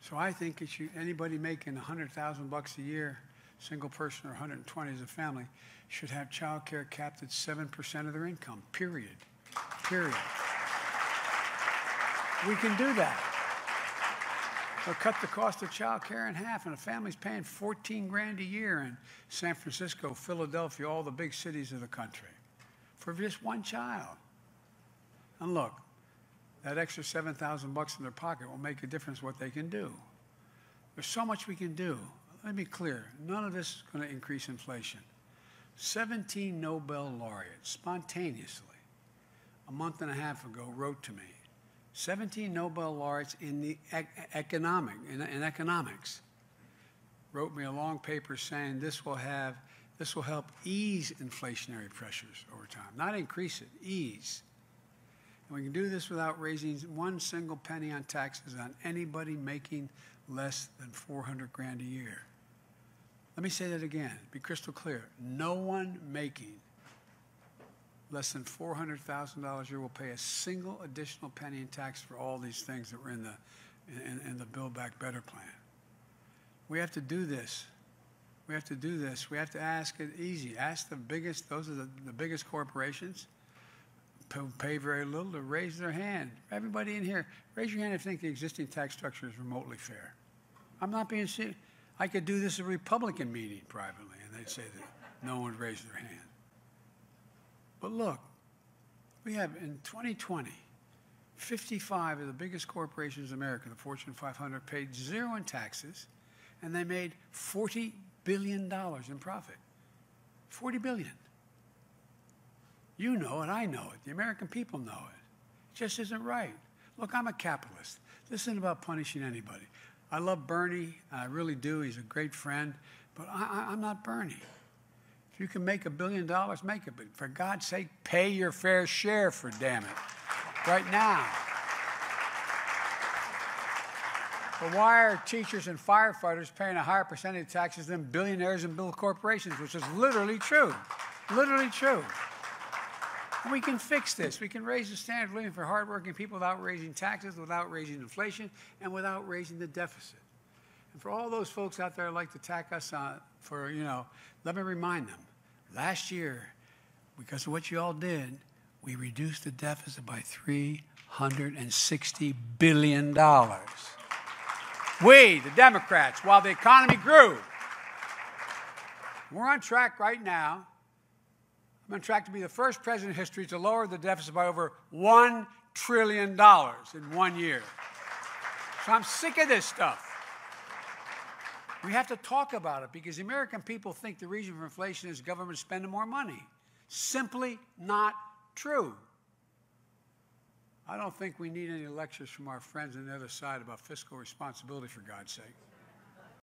So I think it should, anybody making $100,000 a year, single person, or 120 as a family, should have child care capped at 7% of their income, period. Period. We can do that. We'll cut the cost of child care in half, and a family's paying 14 grand a year in San Francisco, Philadelphia, all the big cities of the country, for just one child. And look, that extra $7,000 in their pocket will make a difference what they can do. There's so much we can do. Let me be clear, none of this is going to increase inflation. 17 Nobel laureates spontaneously, a month and a half ago, wrote to me. 17 Nobel laureates in the economics wrote me a long paper saying this will help ease inflationary pressures over time, not increase it, ease. And we can do this without raising one single penny on taxes on anybody making less than 400 grand a year. Let me say that again, be crystal clear. No one making less than $400,000 a year will pay a single additional penny in tax for all these things that were in the Build Back Better plan. We have to do this. We have to do this. We have to ask it easy. Ask the biggest, those are the biggest corporations who pay very little, to raise their hand. Everybody in here, raise your hand if you think the existing tax structure is remotely fair. I'm not being serious. I could do this at a Republican meeting privately, and they'd say that no one would raise their hand. But look, we have in 2020, 55 of the biggest corporations in America, the Fortune 500, paid zero in taxes, and they made $40 billion in profit. $40 billion. You know it, I know it, the American people know it. It just isn't right. Look, I'm a capitalist. This isn't about punishing anybody. I love Bernie, I really do, he's a great friend, but I'm not Bernie. If you can make $1 billion, make it, but for God's sake, pay your fair share, for damn it, right now. But why are teachers and firefighters paying a higher percentage of taxes than billionaires and big corporations, which is literally true, literally true. And we can fix this. We can raise the standard of living for hardworking people without raising taxes, without raising inflation, and without raising the deficit. And for all those folks out there who like to attack us for, let me remind them, last year, because of what you all did, we reduced the deficit by $360 billion. We, the Democrats, while the economy grew. We're on track right now. I'm on track to be the first president in history to lower the deficit by over $1 trillion in 1 year. So I'm sick of this stuff. We have to talk about it because the American people think the reason for inflation is government spending more money. Simply not true. I don't think we need any lectures from our friends on the other side about fiscal responsibility, for God's sake.